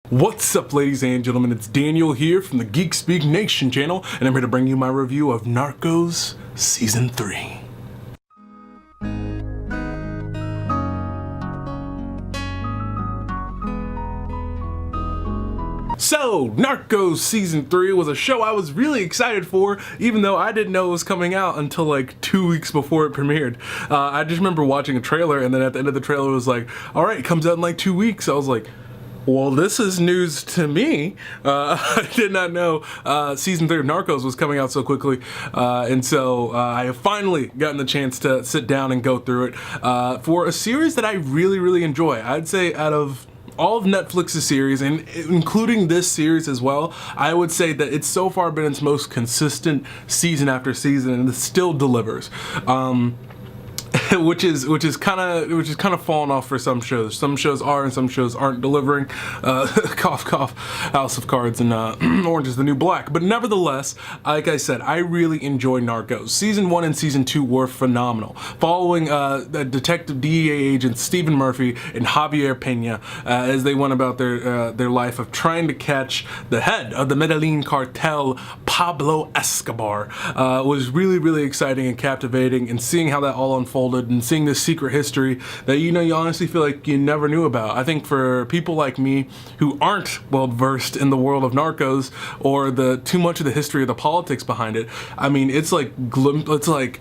What's up, ladies and gentlemen? It's Daniel here from the GeekSpeakNation channel, and I'm here to bring you my review of Narcos Season 3. So, Narcos Season 3 was a show I was really excited for, even though I didn't know it was coming out until like 2 weeks before it premiered. I just remember watching a trailer, and then at the end of the trailer it was like, alright, it comes out in like 2 weeks. I was like, well, this is news to me. I did not know Season 3 of Narcos was coming out so quickly. And so I have finally gotten the chance to sit down and go through it for a series that I really, really enjoy. I'd say out of all of Netflix's series, and including this series as well, I would say that it's so far been its most consistent season after season, and it still delivers. which is kind of fallen off for some shows. Some shows are and some shows aren't delivering. Cough cough, House of Cards and Orange is the New Black. But nevertheless, like I said, I really enjoy Narcos. Season 1 and Season 2 were phenomenal. Following the detective DEA agents Stephen Murphy and Javier Pena as they went about their life of trying to catch the head of the Medellin cartel, Pablo Escobar, was really, really exciting and captivating, and seeing how that all unfolded and seeing this secret history that you honestly feel like you never knew about. I think for people like me who aren't well versed in the world of Narcos or too much of the history of the politics behind it, I mean, it's like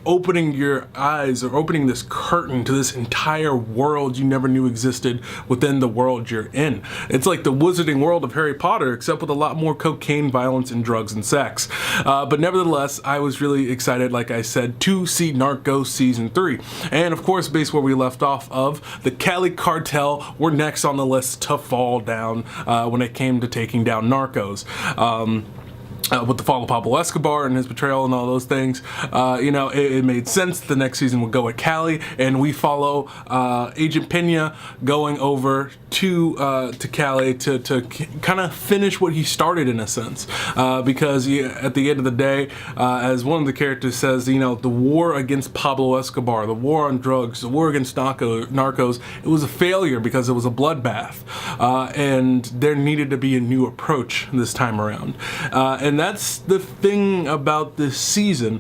opening your eyes or opening this curtain to this entire world you never knew existed within the world you're in. It's like the wizarding world of Harry Potter, except with a lot more cocaine, violence, and drugs and sex. But nevertheless, I was really excited, like I said, to see Narcos Season 3. And of course, based where we left off of, the Cali Cartel were next on the list to fall down when it came to taking down Narcos. With the fall of Pablo Escobar and his betrayal and all those things, it made sense. The next season would go at Cali, and we follow Agent Pena going over to Cali to kind of finish what he started, in a sense, because at the end of the day, as one of the characters says, the war against Pablo Escobar, the war on drugs, the war against Narcos, it was a failure because it was a bloodbath, and there needed to be a new approach this time around. And that's the thing about this season,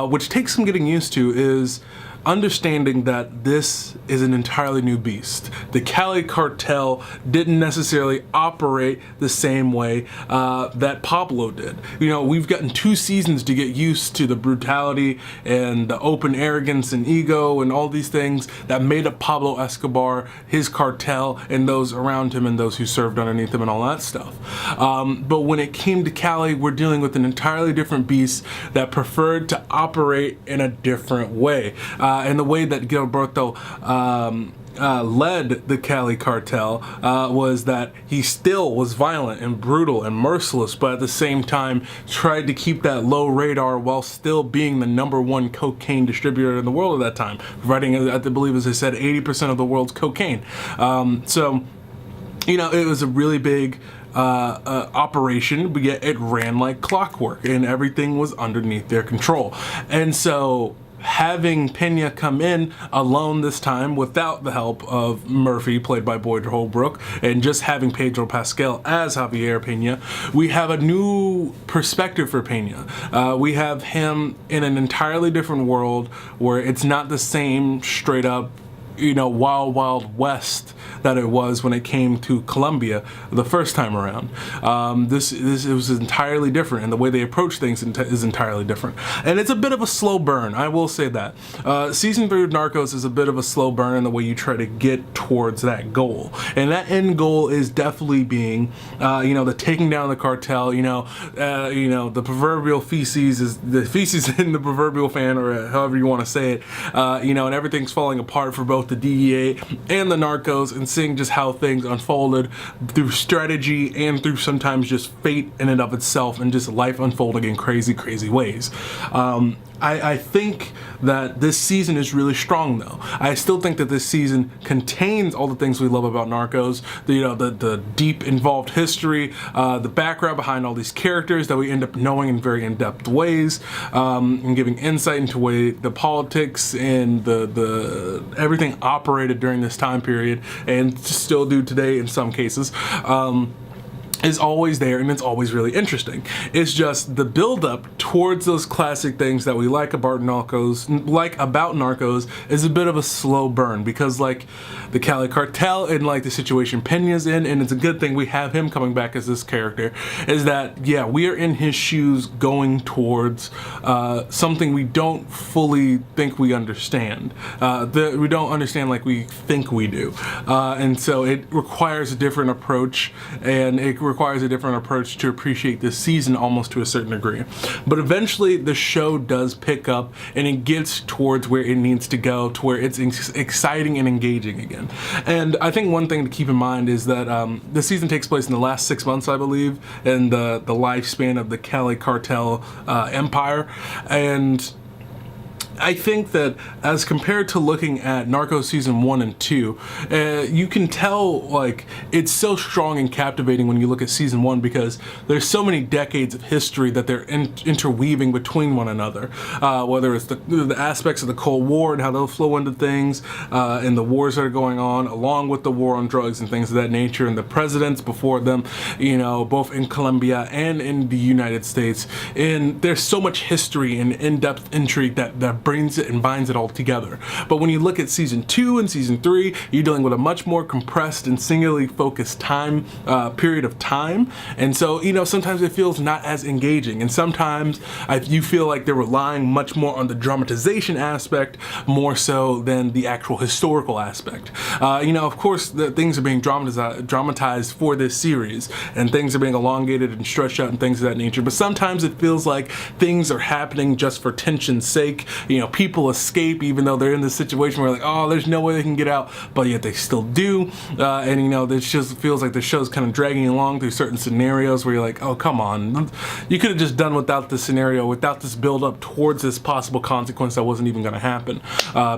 which takes some getting used to, is understanding that this is an entirely new beast. The Cali Cartel didn't necessarily operate the same way that Pablo did. We've gotten 2 seasons to get used to the brutality and the open arrogance and ego and all these things that made up Pablo Escobar, his cartel, and those around him and those who served underneath him and all that stuff. But when it came to Cali, we're dealing with an entirely different beast that preferred to operate in a different way. And the way that Gilberto led the Cali Cartel was that he still was violent and brutal and merciless, but at the same time tried to keep that low radar while still being the #1 cocaine distributor in the world at that time, providing, I believe, as I said, 80% of the world's cocaine. So it was a really big operation, but yet it ran like clockwork, and everything was underneath their control. And so having Pena come in alone this time without the help of Murphy, played by Boyd Holbrook, and just having Pedro Pascal as Javier Pena, we have a new perspective for Pena. We have him in an entirely different world where it's not the same straight up wild, wild west that it was when it came to Colombia the first time around. It was entirely different, and the way they approach things is entirely different. And it's a bit of a slow burn, I will say that. Season 3 of Narcos is a bit of a slow burn in the way you try to get towards that goal. And that end goal is definitely being, the taking down the cartel, the proverbial feces is the feces in the proverbial fan, or however you want to say it, and everything's falling apart for both the DEA and the Narcos, and seeing just how things unfolded through strategy and through sometimes just fate in and of itself, and just life unfolding in crazy, crazy ways. I think that this season is really strong, though. I still think that this season contains all the things we love about Narcos, the deep involved history, the background behind all these characters that we end up knowing in very in-depth ways, and giving insight into way the politics and the everything operated during this time period, and still do today in some cases. is always there, and it's always really interesting. It's just the build-up towards those classic things that we like about Narcos, is a bit of a slow burn, because like the Cali Cartel and like the situation Peña's in, and it's a good thing we have him coming back as this character, is that yeah, we are in his shoes going towards something we don't fully think we understand. We don't understand like we think we do, and so it requires a different approach, and it requires a different approach to appreciate this season almost to a certain degree. But eventually the show does pick up, and it gets towards where it needs to go, to where it's exciting and engaging again. And I think one thing to keep in mind is that the season takes place in the last 6 months, I believe, in the lifespan of the Cali Cartel empire. And I think that as compared to looking at Narcos season 1 and 2, you can tell like it's so strong and captivating when you look at season 1, because there's so many decades of history that they're interweaving between one another, whether it's the aspects of the Cold War and how they'll flow into things, and the wars that are going on, along with the war on drugs and things of that nature, and the presidents before them, you know, both in Colombia and in the United States. And there's so much history and in-depth intrigue that brings it and binds it all together. But when you look at season 2 and season 3, you're dealing with a much more compressed and singularly focused period of time, and so you know, sometimes it feels not as engaging, and sometimes you feel like they're relying much more on the dramatization aspect more so than the actual historical aspect. You know, of course, the things are being dramatized for this series, and things are being elongated and stretched out and things of that nature, but sometimes it feels like things are happening just for tension's sake. You know, people escape even though they're in this situation where like, oh, there's no way they can get out, but yet they still do. And you know, this just feels like the show's kind of dragging along through certain scenarios where you're like, oh, come on, you could have just done without this scenario, without this build up towards this possible consequence that wasn't even going to happen,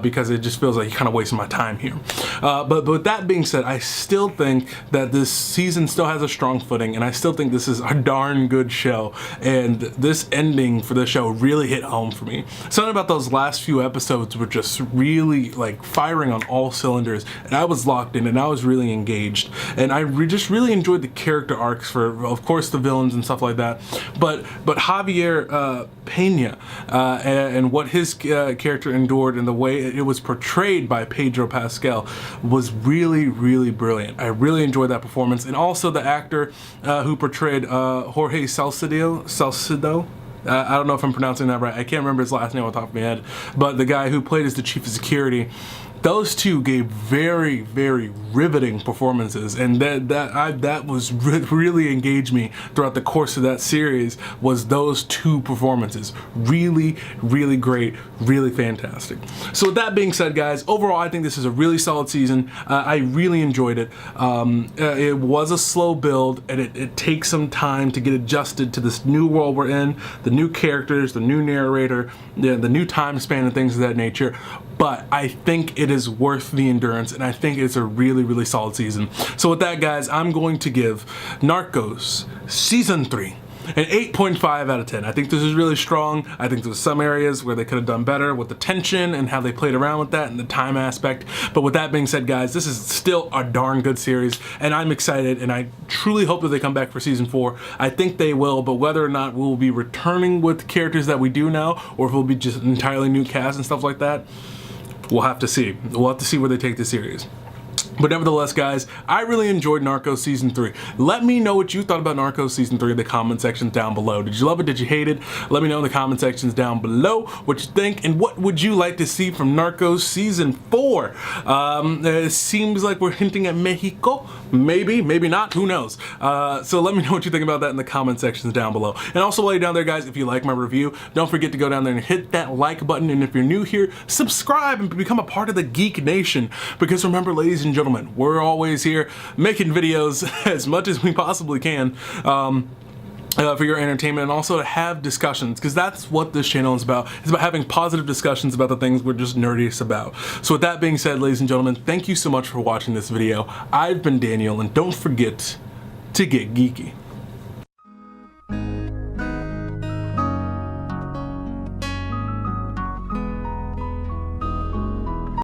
because it just feels like you're kind of wasting my time here. But with that being said, I still think that this season still has a strong footing, and I still think this is a darn good show, and this ending for the show really hit home for me. Something about those last few episodes were just really like firing on all cylinders, and I was locked in and I was really engaged, and I just really enjoyed the character arcs for, of course, the villains and stuff like that, but Javier Peña and what his character endured and the way it was portrayed by Pedro Pascal was really, really brilliant. I really enjoyed that performance, and also the actor who portrayed Jorge Salcido. I don't know if I'm pronouncing that right. I can't remember his last name on top of my head, but the guy who played as the chief of security, those two gave very, very riveting performances, and that was really engaged me throughout the course of that series. Was those two performances really, really great, really fantastic. So with that being said, guys, overall I think this is a really solid season. I really enjoyed it. It was a slow build, and it takes some time to get adjusted to this new world we're in, the new characters, the new narrator, the new time span and things of that nature. But I think it is worth the endurance, and I think it's a really, really solid season. So with that, guys, I'm going to give Narcos Season 3 an 8.5 out of 10. I think this is really strong. I think there's some areas where they could have done better with the tension and how they played around with that and the time aspect. But with that being said, guys, this is still a darn good series, and I'm excited, and I truly hope that they come back for season 4. I think they will, but whether or not we'll be returning with characters that we do now, or if it'll be just an entirely new cast and stuff like that, we'll have to see. We'll have to see where they take the series. But nevertheless, guys, I really enjoyed Narcos Season 3. Let me know what you thought about Narcos Season 3 in the comment sections down below. Did you love it? Did you hate it? Let me know in the comment sections down below what you think, and what would you like to see from Narcos Season 4? It seems like we're hinting at Mexico. Maybe, maybe not, who knows? So let me know what you think about that in the comment sections down below. And also while you're down there, guys, if you like my review, don't forget to go down there and hit that like button, and if you're new here, subscribe and become a part of the Geek Nation, because remember, ladies and gentlemen, we're always here making videos as much as we possibly can for your entertainment, and also to have discussions, because that's what this channel is about. It's about having positive discussions about the things we're just nerdiest about. So with that being said, ladies and gentlemen, thank you so much for watching this video. I've been Daniel, and don't forget to get geeky.